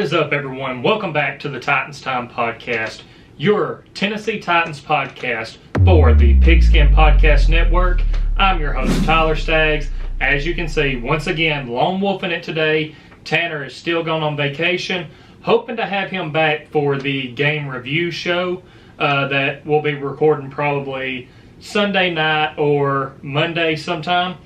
is up, everyone? Welcome back to the Titans Time Podcast, your Tennessee Titans podcast for the Pigskin Podcast Network. I'm your host, Tyler Staggs. As you can see, once again, lone wolfing it today. Tanner is still gone on vacation. Hoping to have him back for the game review show that we'll be recording probably Sunday night or Monday sometime.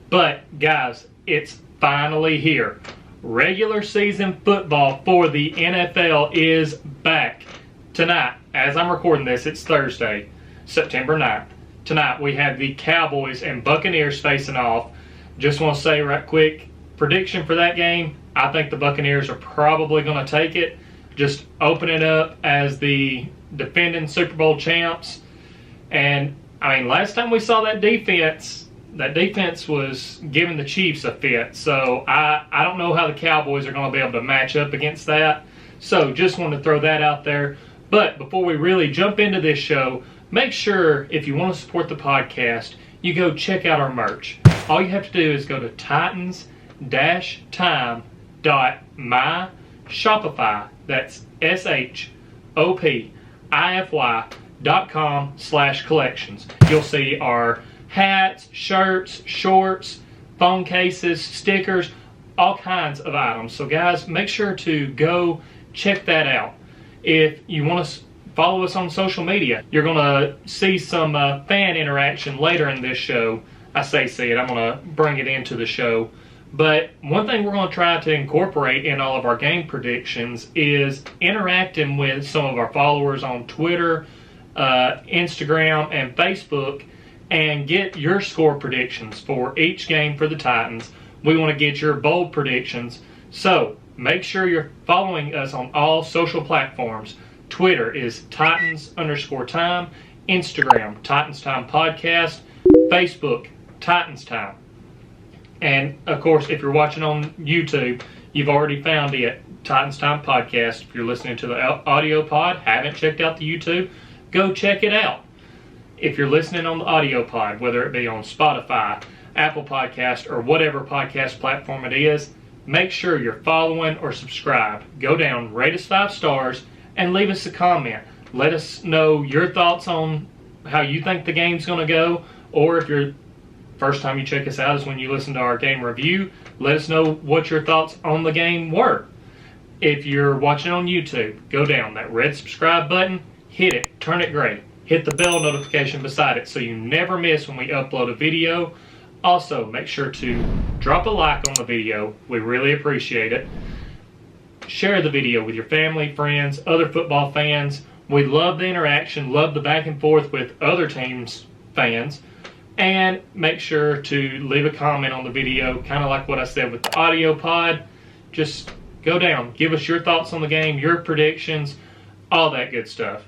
But, guys, it's finally here. Regular season football for the NFL is back. Tonight, as I'm recording this, it's Thursday, September 9th. Tonight, we have the Cowboys and Buccaneers facing off. Just want to say right quick, prediction for that game, I think the Buccaneers are probably going to take it. Just open it up as the defending Super Bowl champs. And, I mean, last time we saw that defense was giving the Chiefs a fit. So I don't know how the Cowboys are going to be able to match up against that. So just wanted to throw that out there. But before we really jump into this show, make sure if you want to support the podcast, you go check out our merch. All you have to do is go to titans-time.myshopify. That's shopify.com/collections. You'll see our hats, shirts, shorts, phone cases, stickers, all kinds of items. So guys, make sure to go check that out. If you want to follow us on social media, you're going to see some fan interaction later in this show. I say see it, I'm going to bring it into the show. But one thing we're going to try to incorporate in all of our game predictions is interacting with some of our followers on Twitter, Instagram, and Facebook, and get your score predictions for each game for the Titans. We want to get your bold predictions. So make sure you're following us on all social platforms. Twitter is Titans_time. Instagram, Titans Time Podcast. Facebook, Titans Time. And, of course, if you're watching on YouTube, you've already found it, Titans Time Podcast. If you're listening to the audio pod, haven't checked out the YouTube, go check it out. If you're listening on the audio pod, whether it be on Spotify, Apple Podcast, or whatever podcast platform it is, make sure you're following or subscribed. Go down, rate us 5 stars, and leave us a comment. Let us know your thoughts on how you think the game's going to go, or if you're first time you check us out is when you listen to our game review, let us know what your thoughts on the game were. If you're watching on YouTube, go down that red subscribe button, hit it, turn it gray. Hit the bell notification beside it so you never miss when we upload a video. Also, make sure to drop a like on the video. We really appreciate it. Share the video with your family, friends, other football fans. We love the interaction, love the back and forth with other teams' fans. And make sure to leave a comment on the video, kind of like what I said with the audio pod. Just go down, give us your thoughts on the game, your predictions, all that good stuff.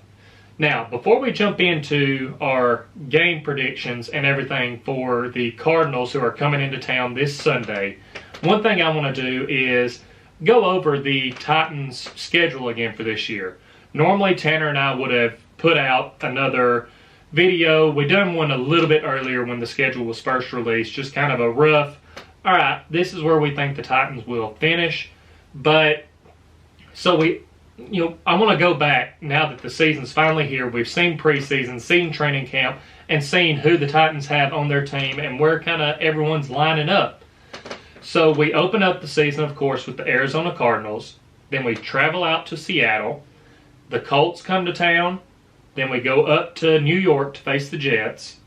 Now, before we jump into our game predictions and everything for the Cardinals who are coming into town this Sunday, one thing I want to do is go over the Titans' schedule again for this year. Normally, Tanner and I would have put out another video. We done one a little bit earlier when the schedule was first released, just kind of a rough, all right, this is where we think the Titans will finish. But, so I want to go back now that the season's finally here. We've seen preseason, seen training camp, and seen who the Titans have on their team and where kind of everyone's lining up. So we open up the season, of course, with the Arizona Cardinals. Then we travel out to Seattle. The Colts come to town. Then we go up to New York to face the Jets.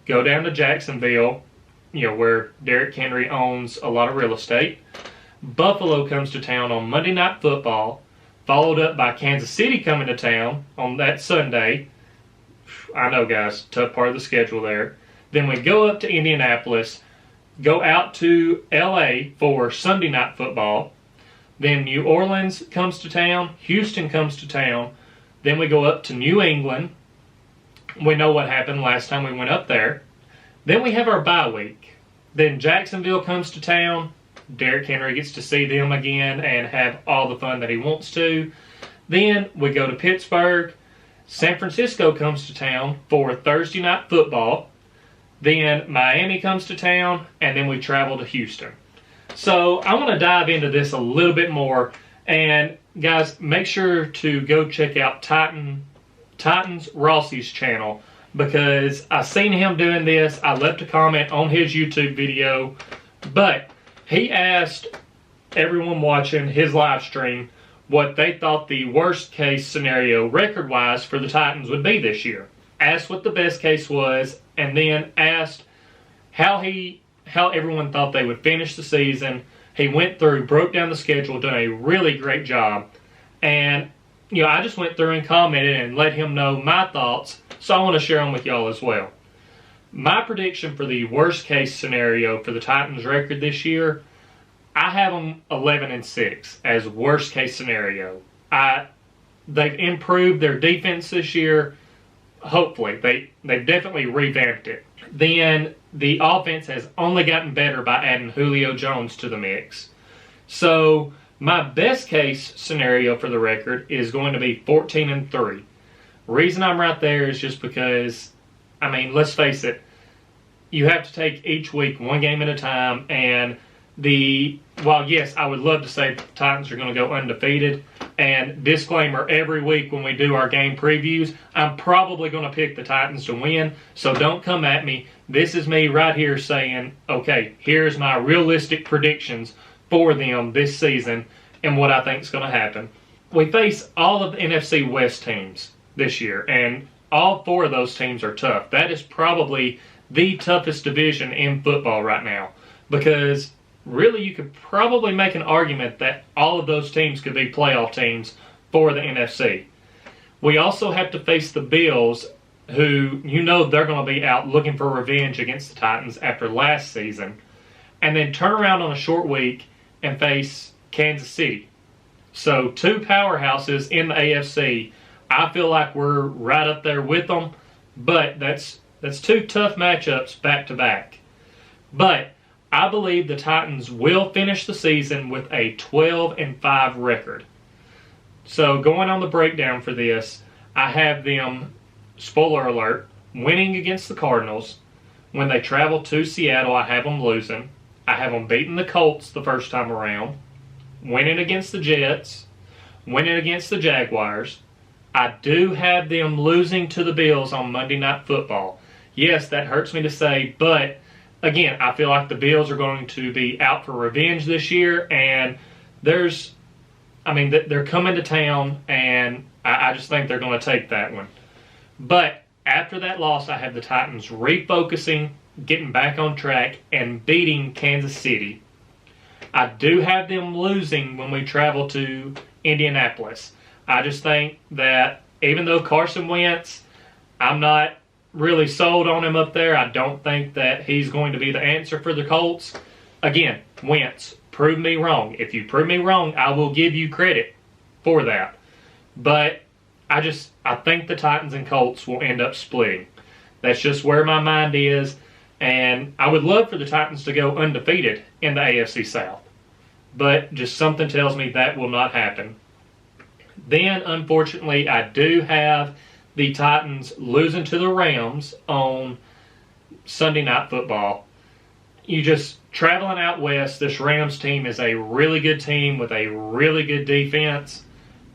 Go down to Jacksonville, where Derrick Henry owns a lot of real estate. Buffalo comes to town on Monday Night Football, followed up by Kansas City coming to town on that Sunday. I know, guys, tough part of the schedule there. Then we go up to Indianapolis, go out to L.A. for Sunday Night Football. Then New Orleans comes to town, Houston comes to town. Then we go up to New England. We know what happened last time we went up there. Then we have our bye week. Then Jacksonville comes to town. Derrick Henry gets to see them again and have all the fun that he wants to. Then we go to Pittsburgh. San Francisco comes to town for Thursday Night Football. Then Miami comes to town, and then we travel to Houston. So I want to dive into this a little bit more And guys, make sure to go check out Titans Rossi's channel, because I seen him doing this. I left a comment on his YouTube video, but he asked everyone watching his live stream what they thought the worst case scenario record-wise for the Titans would be this year. Asked what the best case was, and then asked how everyone thought they would finish the season. He went through, broke down the schedule, done a really great job. And, I just went through and commented and let him know my thoughts, so I want to share them with y'all as well. My prediction for the worst case scenario for the Titans record this year, I have them 11-6 as worst case scenario. They've improved their defense this year. Hopefully. They've definitely revamped it. Then the offense has only gotten better by adding Julio Jones to the mix. So my best case scenario for the record is going to be 14-3. Reason I'm right there is just because, let's face it, you have to take each week one game at a time. And while yes, I would love to say the Titans are going to go undefeated, and disclaimer, every week when we do our game previews, I'm probably going to pick the Titans to win, so don't come at me. This is me right here saying, okay, here's my realistic predictions for them this season and what I think is going to happen. We face all of the NFC West teams this year, and all four of those teams are tough. That is probably the toughest division in football right now, because really, you could probably make an argument that all of those teams could be playoff teams for the NFC. We also have to face the Bills, who they're going to be out looking for revenge against the Titans after last season, and then turn around on a short week and face Kansas City. So 2 powerhouses in the AFC. I feel like we're right up there with them, but that's 2 tough matchups back to back. But I believe the Titans will finish the season with a 12-5 record. So going on the breakdown for this, I have them, spoiler alert, winning against the Cardinals. When they travel to Seattle, I have them losing. I have them beating the Colts the first time around, winning against the Jets, winning against the Jaguars. I do have them losing to the Bills on Monday Night Football. Yes, that hurts me to say, but again, I feel like the Bills are going to be out for revenge this year, and they're coming to town, and I just think they're going to take that one. But after that loss, I have the Titans refocusing, getting back on track, and beating Kansas City. I do have them losing when we travel to Indianapolis. I just think that even though Carson Wentz, I'm not really sold on him up there. I don't think that he's going to be the answer for the Colts. Again, Wentz, prove me wrong. If you prove me wrong, I will give you credit for that. But I think the Titans and Colts will end up splitting. That's just where my mind is. And I would love for the Titans to go undefeated in the AFC South. But just something tells me that will not happen. Then, unfortunately, I do have the Titans losing to the Rams on Sunday Night Football. You just traveling out west, this Rams team is a really good team with a really good defense.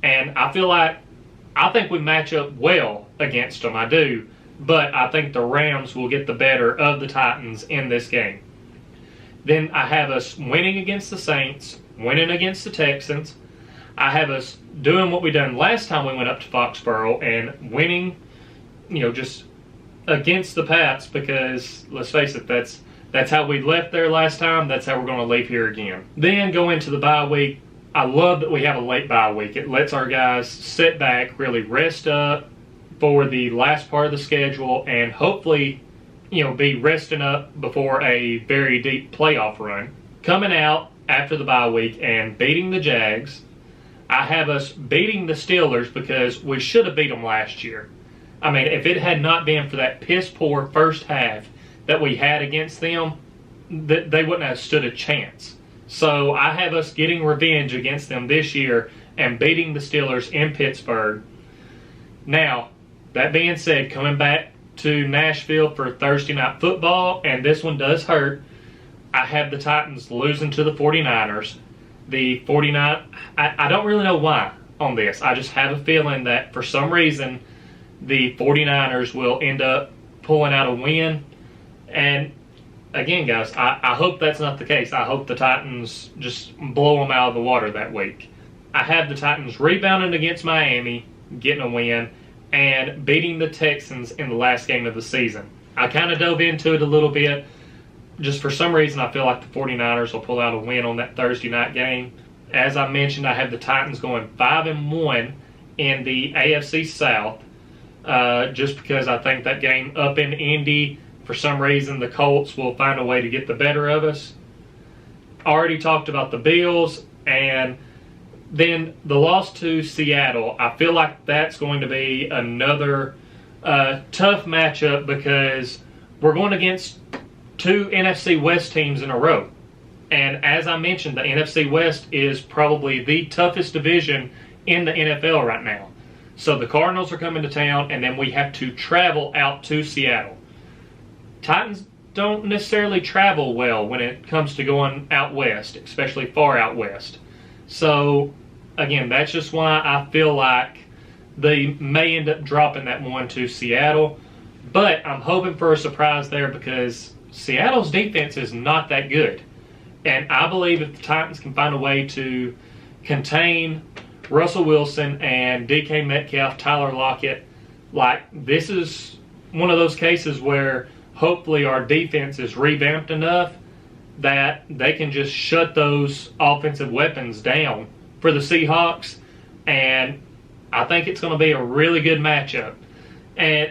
And I think we match up well against them. I do. But I think the Rams will get the better of the Titans in this game. Then I have us winning against the Saints, winning against the Texans. I have us doing what we done last time we went up to Foxborough and winning, just against the Pats, because let's face it, that's how we left there last time. That's how we're going to leave here again. Then go into the bye week. I love that we have a late bye week. It lets our guys sit back, really rest up for the last part of the schedule, and hopefully, be resting up before a very deep playoff run. Coming out after the bye week and beating the Jags. I have us beating the Steelers because we should have beat them last year. If it had not been for that piss-poor first half that we had against them, they wouldn't have stood a chance. So I have us getting revenge against them this year and beating the Steelers in Pittsburgh. Now, that being said, coming back to Nashville for Thursday Night Football, and this one does hurt, I have the Titans losing to the 49ers. the 49, I don't really know why on this. I just have a feeling that for some reason the 49ers will end up pulling out a win. And again, guys, I hope that's not the case. I hope the Titans just blow them out of the water that week. I have the Titans rebounding against Miami, getting a win, and beating the Texans in the last game of the season. I kind of dove into it a little bit. Just for some reason, I feel like the 49ers will pull out a win on that Thursday night game. As I mentioned, I have the Titans going 5-1 in the AFC South, just because I think that game up in Indy, for some reason, the Colts will find a way to get the better of us. Already talked about the Bills, and then the loss to Seattle. I feel like that's going to be another tough matchup because we're going against two NFC West teams in a row. And as I mentioned, the NFC West is probably the toughest division in the NFL right now. So the Cardinals are coming to town, and then we have to travel out to Seattle. Titans don't necessarily travel well when it comes to going out west, especially far out west. So, again, that's just why I feel like they may end up dropping that one to Seattle. But I'm hoping for a surprise there because Seattle's defense is not that good. And I believe if the Titans can find a way to contain Russell Wilson and DK Metcalf, Tyler Lockett, like this is one of those cases where hopefully our defense is revamped enough that they can just shut those offensive weapons down for the Seahawks. And I think it's going to be a really good matchup.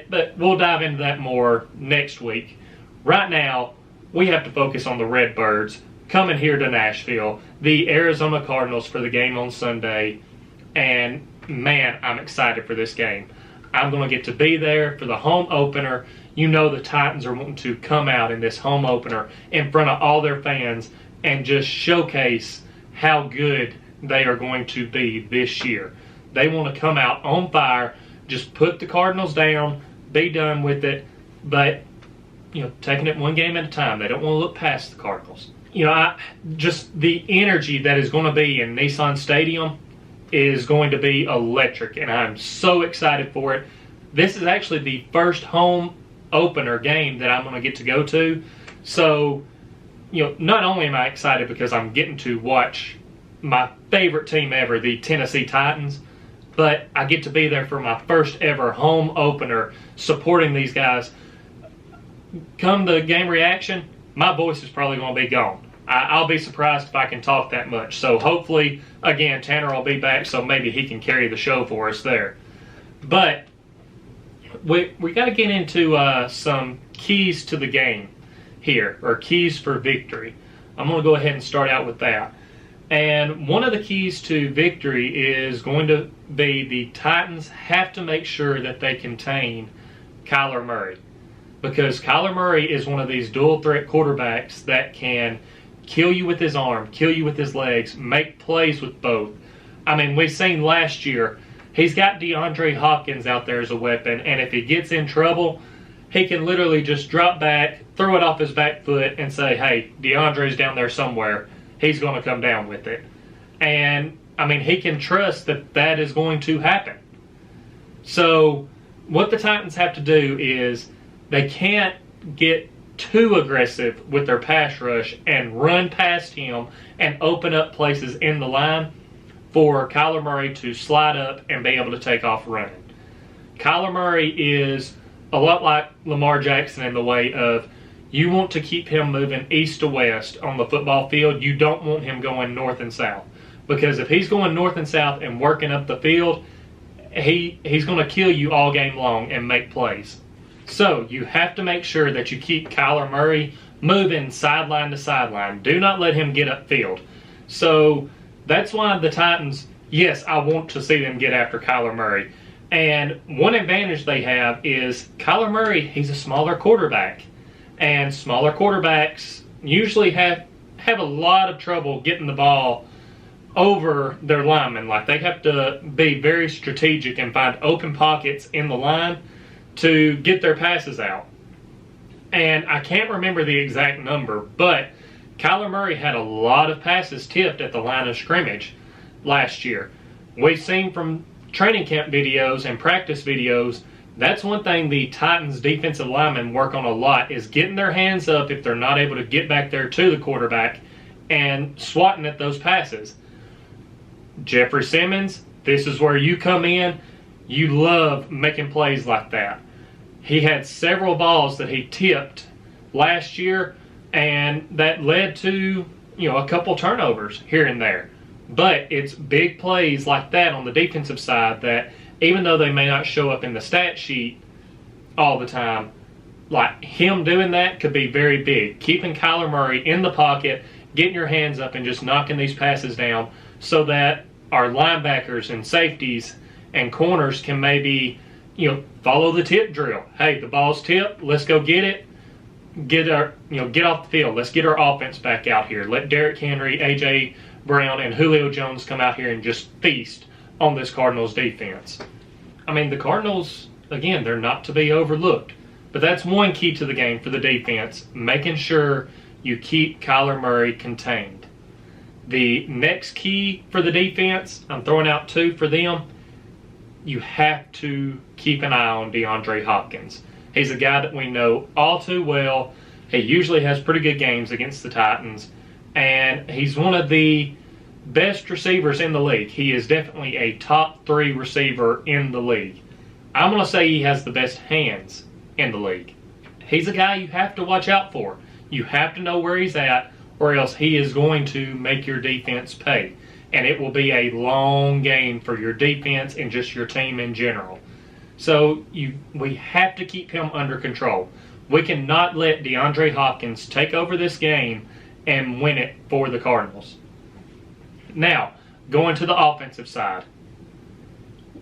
But we'll dive into that more next week. Right now, we have to focus on the Redbirds coming here to Nashville, the Arizona Cardinals for the game on Sunday. And man, I'm excited for this game. I'm going to get to be there for the home opener. You know the Titans are wanting to come out in this home opener in front of all their fans and just showcase how good they are going to be this year. They want to come out on fire, just put the Cardinals down, be done with it, but taking it one game at a time. They don't want to look past the Cardinals. Just the energy that is going to be in Nissan Stadium is going to be electric, and I'm so excited for it. This is actually the first home opener game that I'm going to get to go to. So, not only am I excited because I'm getting to watch my favorite team ever, the Tennessee Titans, but I get to be there for my first ever home opener supporting these guys. Come the game reaction, my voice is probably going to be gone. I'll be surprised if I can talk that much. So hopefully, again, Tanner will be back so maybe he can carry the show for us there. But we got to get into some keys to the game here, or keys for victory. I'm going to go ahead and start out with that. And one of the keys to victory is going to be the Titans have to make sure that they contain Kyler Murray. Because Kyler Murray is one of these dual threat quarterbacks that can kill you with his arm, kill you with his legs, make plays with both. I mean, we've seen last year, he's got Hopkins out there as a weapon, and if he gets in trouble, he can literally just drop back, throw it off his back foot, and say, hey, DeAndre's down there somewhere. He's going to come down with it. And, I mean, he can trust that that is going to happen. So, what the Titans have to do is they can't get too aggressive with their pass rush and run past him and open up places in the line for Kyler Murray to slide up and be able to take off running. Kyler Murray is a lot like Lamar Jackson in the way of you want to keep him moving east to west on the football field. You don't want him going north and south. Because if he's going north and south and working up the field, he's going to kill you all game long and make plays. So you have to make sure that you keep Kyler Murray moving sideline to sideline. Do not let him get upfield. So that's why the Titans, yes, I want to see them get after Kyler Murray. And one advantage they have is Kyler Murray, he's a smaller quarterback. And smaller quarterbacks usually have a lot of trouble getting the ball over their linemen. Like they have to be very strategic and find open pockets in the line to get their passes out. And I can't remember the exact number, but Kyler Murray had a lot of passes tipped at the line of scrimmage last year. We've seen from training camp videos and practice videos, that's one thing the Titans defensive linemen work on a lot, is getting their hands up if they're not able to get back there to the quarterback and swatting at those passes. Jeffrey Simmons, this is where you come in. You love making plays like that. He had several balls that he tipped last year, and that led to, a couple turnovers here and there. But it's big plays like that on the defensive side that, even though they may not show up in the stat sheet all the time, like him doing that could be very big. Keeping Kyler Murray in the pocket, getting your hands up and just knocking these passes down so that our linebackers and safeties and corners can maybe, follow the tip drill. Hey, the ball's tipped. Let's go get it. Get off the field. Let's get our offense back out here. Let Derrick Henry, A.J. Brown, and Julio Jones come out here and just feast on this Cardinals defense. I mean, the Cardinals, again, they're not to be overlooked. But that's one key to the game for the defense, making sure you keep Kyler Murray contained. The next key for the defense, I'm throwing out two for them, you have to keep an eye on DeAndre Hopkins. He's a guy that we know all too well. He usually has pretty good games against the Titans, and he's one of the best receivers in the league. He is definitely a top 3 receiver in the league. I'm going to say he has the best hands in the league. He's a guy you have to watch out for. You have to know where he's at, or else he is going to make your defense pay. And it will be a long game for your defense and just your team in general. So we have to keep him under control. We cannot let DeAndre Hopkins take over this game and win it for the Cardinals. Now, going to the offensive side.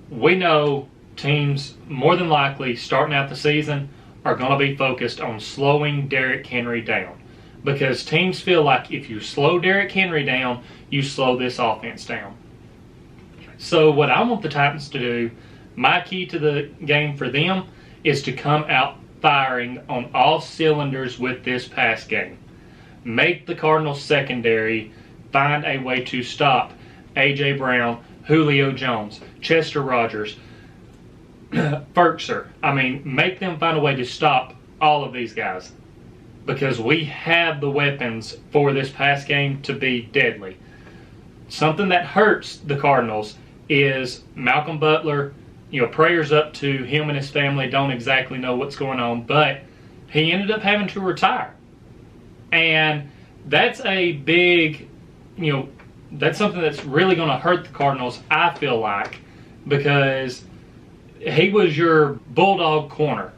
We know teams, more than likely, starting out the season, are going to be focused on slowing Derrick Henry down. Because teams feel like if you slow Derrick Henry down, you slow this offense down. So what I want the Titans to do, my key to the game for them, is to come out firing on all cylinders with this pass game. Make the Cardinals secondary find a way to stop A.J. Brown, Julio Jones, Chester Rogers, Ferkser. I mean, make them find a way to stop all of these guys. Because we have the weapons for this pass game to be deadly. Something that hurts the Cardinals is Malcolm Butler. Prayers up to him and his family. Don't exactly know what's going on, but he ended up having to retire. And that's a big, that's something that's really going to hurt the Cardinals, I feel like, because he was your bulldog corner.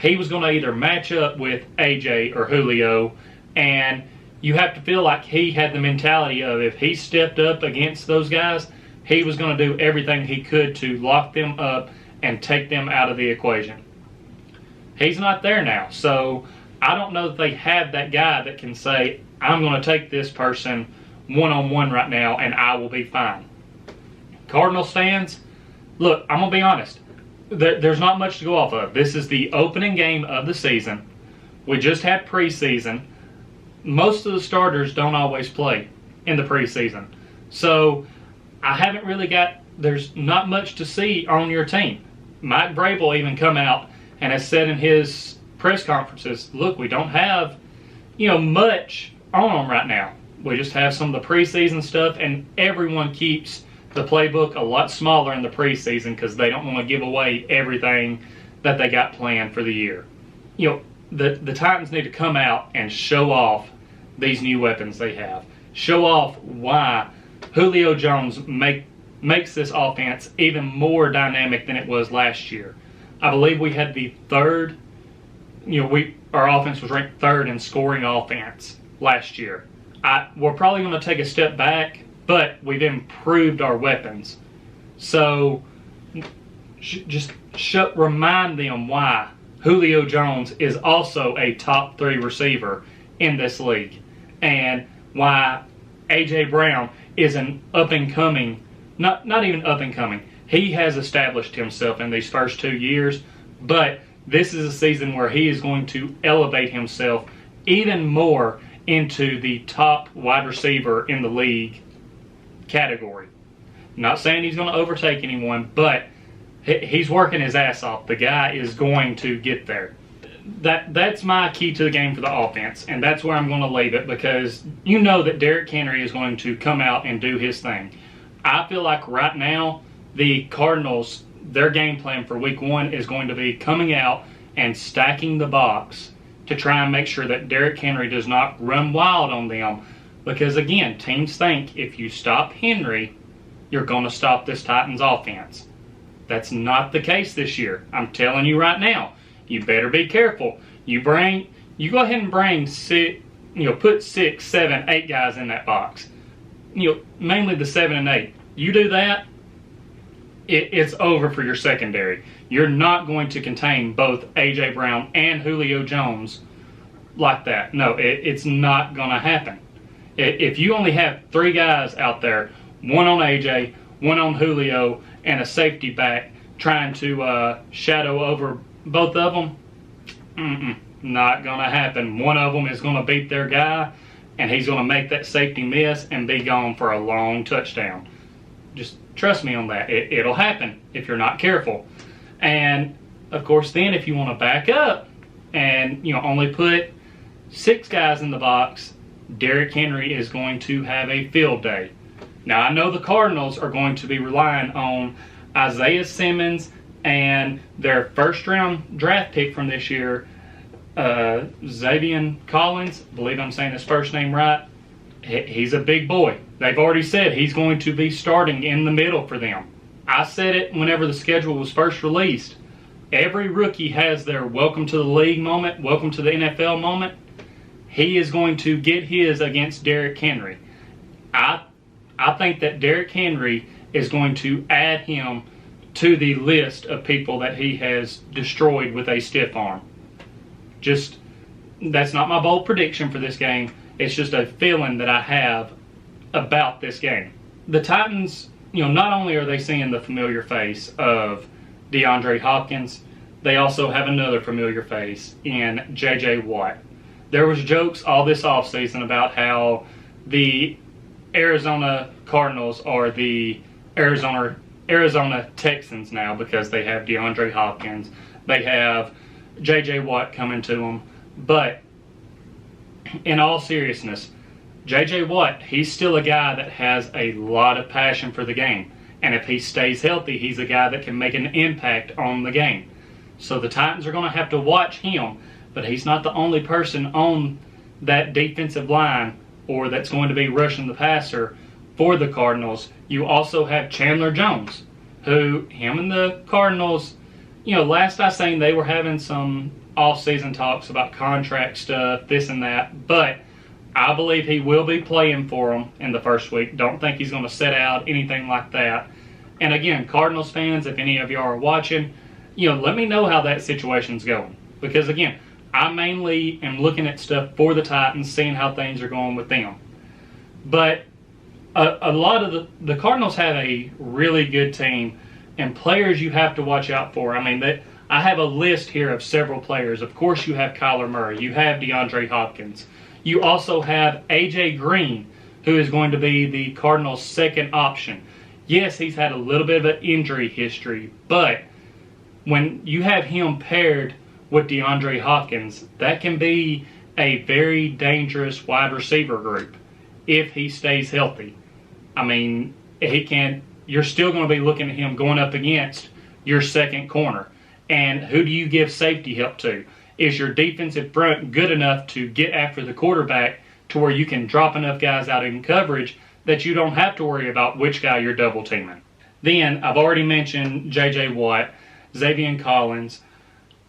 He was going to either match up with AJ or Julio, and you have to feel like he had the mentality of if he stepped up against those guys, he was going to do everything he could to lock them up and take them out of the equation. He's not there now, so I don't know that they have that guy that can say, I'm going to take this person one-on-one right now and I will be fine. Cardinals fans, look, I'm going to be honest. There's not much to go off of. This is the opening game of the season. We just had preseason. Most of the starters don't always play in the preseason. So I haven't really there's not much to see on your team. Mike Vrabel even come out and has said in his press conferences, look, we don't have, much on them right now. We just have some of the preseason stuff, and everyone keeps the playbook a lot smaller in the preseason because they don't want to give away everything that they got planned for the year. The Titans need to come out and show off these new weapons they have. Show off why Julio Jones makes this offense even more dynamic than it was last year. I believe we had the third, our offense was ranked third in scoring offense last year. We're probably going to take a step back, but we've improved our weapons. So just remind them why Julio Jones is also a top 3 receiver in this league, and why A.J. Brown is an up-and-coming, not even up-and-coming. He has established himself in these first 2 years, but this is a season where he is going to elevate himself even more into the top wide receiver in the league category. Not saying he's going to overtake anyone, but he's working his ass off. The guy is going to get there. That's my key to the game for the offense, and that's where I'm going to leave it, because you know that Derrick Henry is going to come out and do his thing. I feel like right now the Cardinals, their game plan for week 1 is going to be coming out and stacking the box to try and make sure that Derrick Henry does not run wild on them, because again, teams think if you stop Henry, you're going to stop this Titans offense. That's not the case this year. I'm telling you right now. You better be careful. You go ahead and bring put 6, 7, 8 guys in that box. Mainly the 7 and 8. You do that, it's over for your secondary. You're not going to contain both A.J. Brown and Julio Jones like that. No, it's not going to happen. If you only have 3 guys out there, one on A.J., one on Julio, and a safety back trying to shadow over both of them, not going to happen. One of them is going to beat their guy, and he's going to make that safety miss and be gone for a long touchdown. Just trust me on that. It'll happen if you're not careful. And, of course, then if you want to back up and only put 6 guys in the box, Derrick Henry is going to have a field day. Now, I know the Cardinals are going to be relying on Isaiah Simmons and their first-round draft pick from this year, Xavier Collins, I believe I'm saying his first name right. He's a big boy. They've already said he's going to be starting in the middle for them. I said it whenever the schedule was first released. Every rookie has their welcome to the league moment, welcome to the NFL moment. He is going to get his against Derrick Henry. I think that Derrick Henry is going to add him to the list of people that he has destroyed with a stiff arm. That's not my bold prediction for this game. It's just a feeling that I have about this game. The Titans, not only are they seeing the familiar face of DeAndre Hopkins, they also have another familiar face in J.J. Watt. There was jokes all this offseason about how the Arizona Cardinals are the Arizona Texans now because they have DeAndre Hopkins. They have J.J. Watt coming to them. But in all seriousness, J.J. Watt, he's still a guy that has a lot of passion for the game. And if he stays healthy, he's a guy that can make an impact on the game. So the Titans are going to have to watch him. But he's not the only person on that defensive line or that's going to be rushing the passer for the Cardinals. You also have Chandler Jones, who him and the Cardinals, last I seen they were having some off-season talks about contract stuff, this and that. But I believe he will be playing for them in the first week. Don't think he's going to sit out, anything like that. And again, Cardinals fans, if any of y'all are watching, let me know how that situation's going. Because again, I mainly am looking at stuff for the Titans, seeing how things are going with them. But a lot of the Cardinals have a really good team and players you have to watch out for. I mean, I have a list here of several players. Of course, you have Kyler Murray. You have DeAndre Hopkins. You also have A.J. Green, who is going to be the Cardinals' second option. Yes, he's had a little bit of an injury history, but when you have him paired with DeAndre Hopkins, that can be a very dangerous wide receiver group if he stays healthy. I mean, you're still going to be looking at him going up against your second corner. And who do you give safety help to? Is your defensive front good enough to get after the quarterback to where you can drop enough guys out in coverage that you don't have to worry about which guy you're double teaming? Then, I've already mentioned J.J. Watt, Xavier Collins.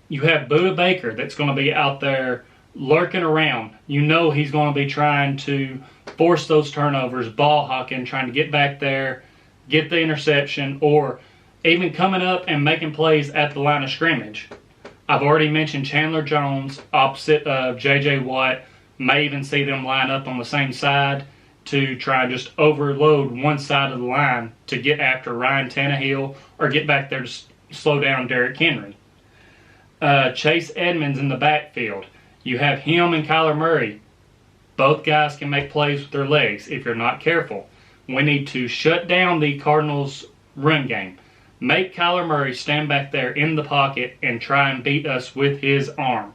You have Budda Baker that's going to be out there lurking around. He's going to be trying to force those turnovers, ball hawking, trying to get back there, get the interception, or even coming up and making plays at the line of scrimmage. I've already mentioned Chandler Jones opposite of J.J. Watt. May even see them line up on the same side to try and just overload one side of the line to get after Ryan Tannehill or get back there to slow down Derrick Henry. Chase Edmonds in the backfield. You have him and Kyler Murray Both guys can make plays with their legs if you're not careful. We need to shut down the Cardinals' run game. Make Kyler Murray stand back there in the pocket and try and beat us with his arm.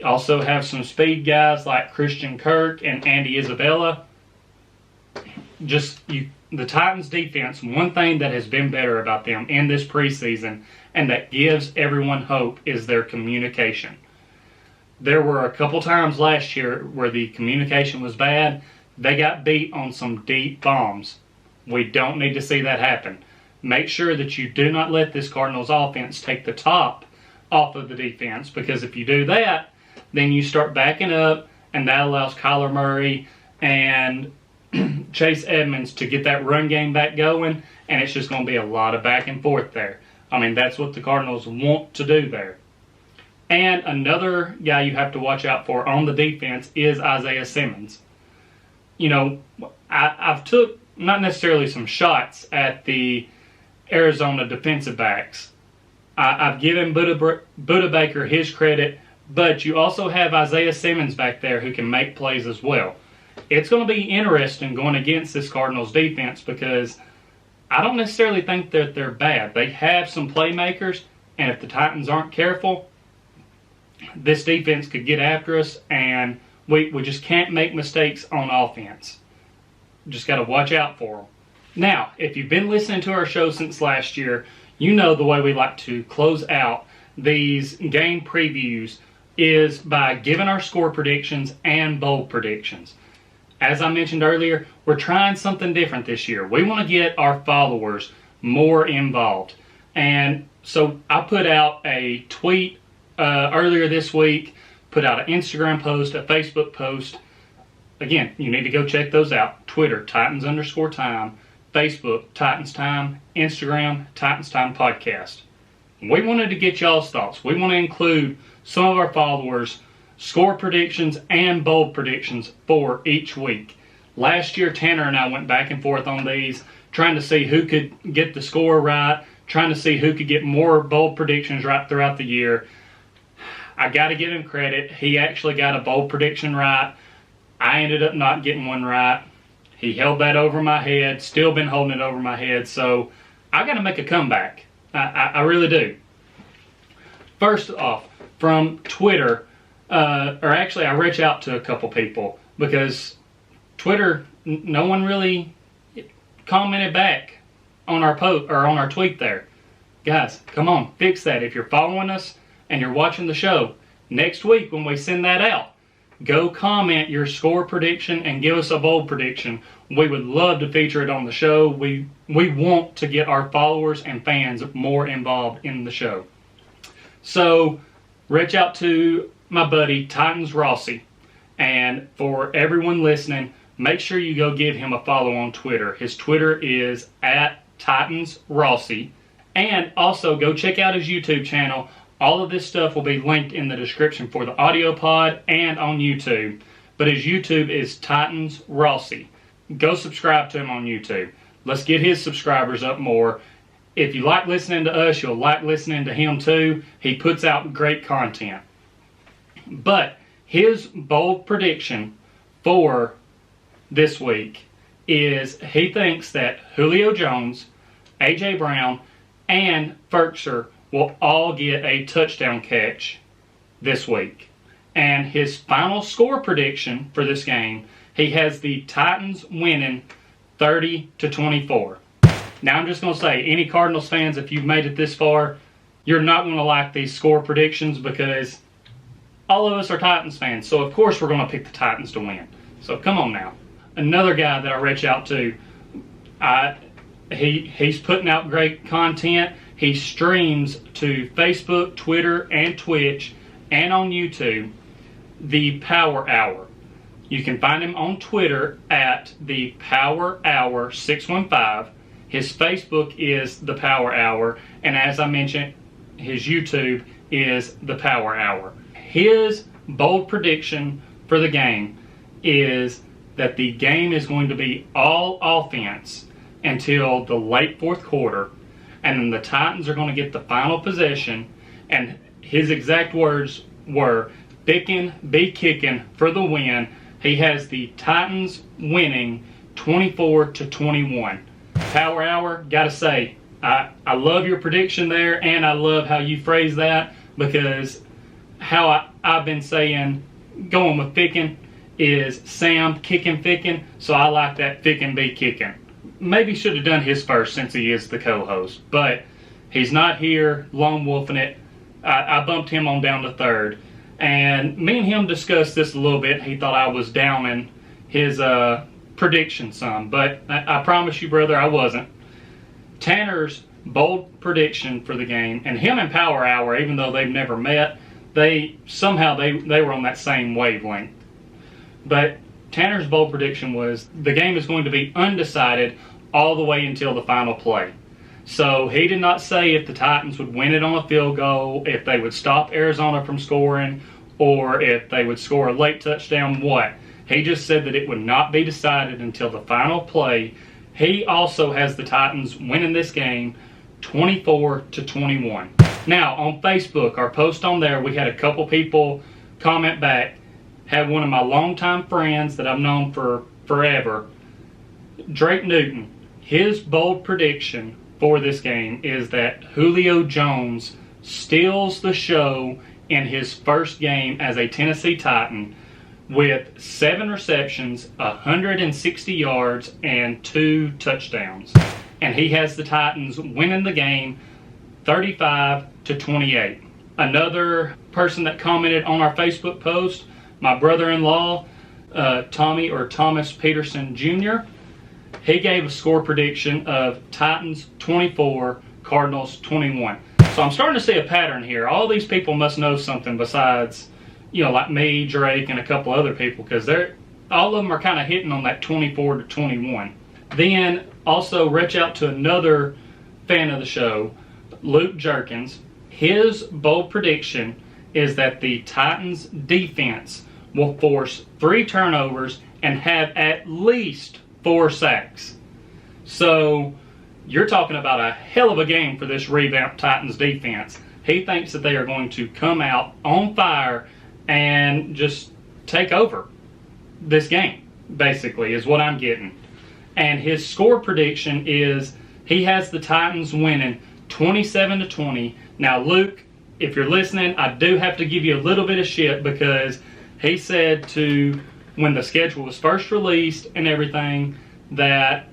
Also have some speed guys like Christian Kirk and Andy Isabella. The Titans defense, one thing that has been better about them in this preseason and that gives everyone hope is their communication. There were a couple times last year where the communication was bad. They got beat on some deep bombs. We don't need to see that happen. Make sure that you do not let this Cardinals offense take the top off of the defense, because if you do that, then you start backing up, and that allows Kyler Murray and Chase Edmonds to get that run game back going, and it's just going to be a lot of back and forth there. I mean, that's what the Cardinals want to do there. And another guy you have to watch out for on the defense is Isaiah Simmons. You know, I've took not necessarily some shots at the Arizona defensive backs. I've given Budda Baker his credit, but you also have Isaiah Simmons back there who can make plays as well. It's going to be interesting going against this Cardinals defense because I don't necessarily think that they're bad. They have some playmakers, and if the Titans aren't careful, this defense could get after us, and we just can't make mistakes on offense. Just got to watch out for them. Now, if you've been listening to our show since last year, you know the way we like to close out these game previews is by giving our score predictions and bold predictions. As I mentioned earlier, we're trying something different this year. We want to get our followers more involved. And so I put out a tweet earlier this week, put out an Instagram post, a Facebook post. Again, you need to go check those out. Twitter, Titans_time. Facebook, Titans Time. Instagram, Titans Time Podcast. We wanted to get y'all's thoughts. We want to include some of our followers' score predictions and bold predictions for each week. Last year, Tanner and I went back and forth on these, trying to see who could get the score right, trying to see who could get more bold predictions right throughout the year. I got to give him credit. He actually got a bold prediction right. I ended up not getting one right. He held that over my head, still been holding it over my head, so I got to make a comeback. I really do. First off, from Twitter, or actually I reach out to a couple people because Twitter, no one really commented back on our post or on our tweet there. Guys, come on, fix that. If you're following us and you're watching the show, next week when we send that out, go comment your score prediction and give us a bold prediction. We would love to feature it on the show. We want to get our followers and fans more involved in the show. So, reach out to my buddy Titans Rossi. And for everyone listening, make sure you go give him a follow on Twitter. His Twitter is @TitansRossi. And also go check out his YouTube channel. All of this stuff will be linked in the description for the audio pod and on YouTube. But his YouTube is Titans Rossi. Go subscribe to him on YouTube. Let's get his subscribers up more. If you like listening to us, you'll like listening to him too. He puts out great content. But his bold prediction for this week is he thinks that Julio Jones, A.J. Brown, and Ferkser will all get a touchdown catch this week. And his final score prediction for this game, he has the Titans winning 30-24. Now I'm just going to say, any Cardinals fans, if you've made it this far, you're not going to like these score predictions because all of us are Titans fans. So of course we're going to pick the Titans to win. So come on now. Another guy that I reach out to, he's putting out great content. He streams to Facebook, Twitter, and Twitch, and on YouTube, the Power Hour. You can find him on Twitter at the Power Hour 615. His Facebook is the Power Hour, and as I mentioned, his YouTube is the Power Hour. His bold prediction for the game is that the game is going to be all offense until the late fourth quarter, and then the Titans are going to get the final possession, and his exact words were, "Picking, be kicking for the win. He has the Titans winning 24-21. Power Hour, gotta say, I love your prediction there, and I love how you phrase that, because how I've been saying going with Ficken is Sam kicking Ficken, so I like that Ficken be kicking. Maybe should have done his first since he is the co-host, but he's not here, lone wolfing it. I bumped him on down to third, and me and him discussed this a little bit. He thought I was downing his prediction some, but I promise you, brother, I wasn't. Tanner's bold prediction for the game, and him and Power Hour, even though they've never met, they were on that same wavelength. But Tanner's bold prediction was the game is going to be undecided all the way until the final play. So he did not say if the Titans would win it on a field goal, if they would stop Arizona from scoring, or if they would score a late touchdown, what. He just said that it would not be decided until the final play. He also has the Titans winning this game 24-21. Now, on Facebook, our post on there, we had a couple people comment back. Had one of my longtime friends that I've known for forever, Drake Newton. His bold prediction for this game is that Julio Jones steals the show in his first game as a Tennessee Titan with 7 receptions, 160 yards, and 2 touchdowns. And he has the Titans winning the game 35-28. Another person that commented on our Facebook post, my brother-in-law, Thomas Peterson Jr., he gave a score prediction of Titans 24, Cardinals 21. So I'm starting to see a pattern here. All these people must know something besides, like me, Drake, and a couple other people, because all of them are kind of hitting on that 24-21. Then also reach out to another fan of the show, Luke Jerkins. His bold prediction is that the Titans defense will force 3 turnovers and have at least 4 sacks. So you're talking about a hell of a game for this revamped Titans defense. He thinks that they are going to come out on fire and just take over this game, basically, is what I'm getting. And his score prediction is he has the Titans winning 27-20. Now, Luke, if you're listening, I do have to give you a little bit of shit, because he said when the schedule was first released and everything, that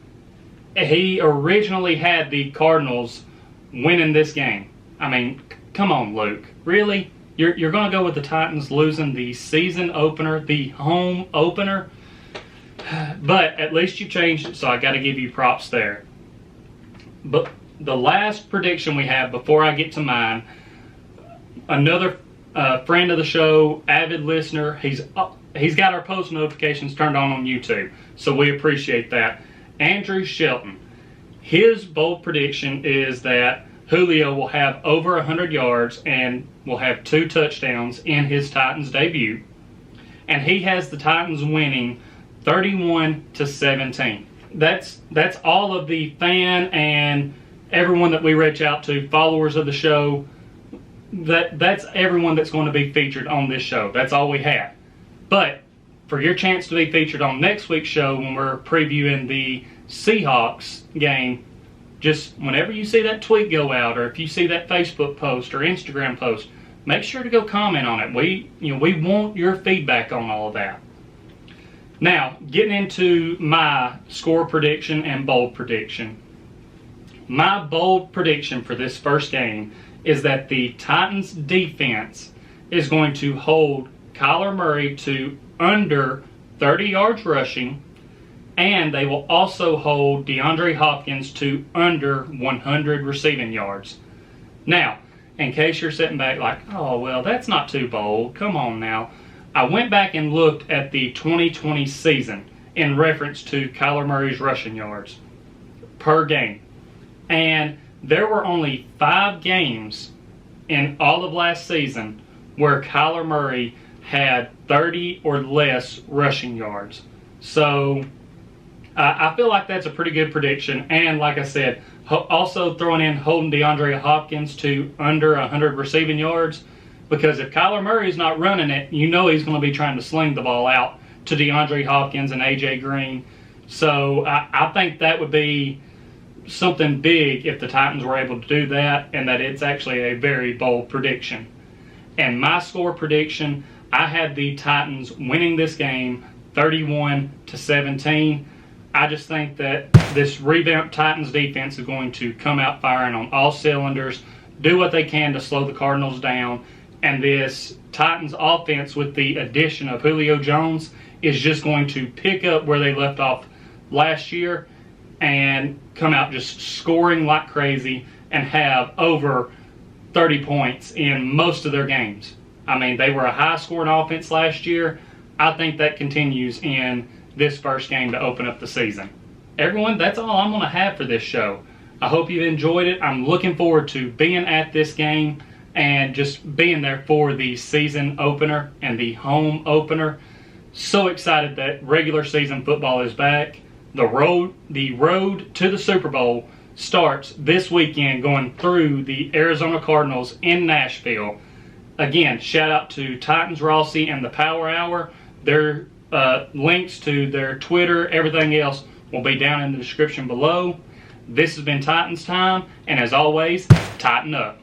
he originally had the Cardinals winning this game. I mean, come on, Luke. Really? You're going to go with the Titans losing the season opener, the home opener? But at least you changed it, so I got to give you props there. But the last prediction we have before I get to mine, another friend of the show, avid listener, he's got our post notifications turned on YouTube, so we appreciate that. Andrew Shelton, his bold prediction is that Julio will have over 100 yards and will have 2 touchdowns in his Titans debut. And he has the Titans winning 31-17. That's all of the fan and everyone that we reach out to, followers of the show. That's everyone that's going to be featured on this show. That's all we have. But for your chance to be featured on next week's show when we're previewing the Seahawks game, just whenever you see that tweet go out, or if you see that Facebook post or Instagram post, make sure to go comment on it. We want your feedback on all of that. Now, getting into my score prediction and bold prediction. My bold prediction for this first game is that the Titans defense is going to hold Kyler Murray to under 30 yards rushing, and they will also hold DeAndre Hopkins to under 100 receiving yards. Now, in case you're sitting back like, oh, well, that's not too bold. Come on now. I went back and looked at the 2020 season in reference to Kyler Murray's rushing yards per game. And there were only 5 games in all of last season where Kyler Murray had 30 or less rushing yards. So I feel like that's a pretty good prediction. And like I said, also throwing in holding DeAndre Hopkins to under 100 receiving yards, because if Kyler Murray's not running it, you know he's going to be trying to sling the ball out to DeAndre Hopkins and AJ Green. So I think that would be something big if the Titans were able to do that, and that it's actually a very bold prediction. And my score prediction, I had the Titans winning this game 31-17. I just think that this revamped Titans defense is going to come out firing on all cylinders, do what they can to slow the Cardinals down, and this Titans offense with the addition of Julio Jones is just going to pick up where they left off last year and come out just scoring like crazy and have over 30 points in most of their games. I mean, they were a high-scoring offense last year. I think that continues in this first game to open up the season. Everyone, that's all I'm going to have for this show. I hope you've enjoyed it. I'm looking forward to being at this game and just being there for the season opener and the home opener. So excited that regular season football is back. The road to the Super Bowl starts this weekend, going through the Arizona Cardinals in Nashville. Again, shout out to Titans Rossi and the Power Hour. Their links to their Twitter, everything else will be down in the description below. This has been Titans Time, and as always, tighten up.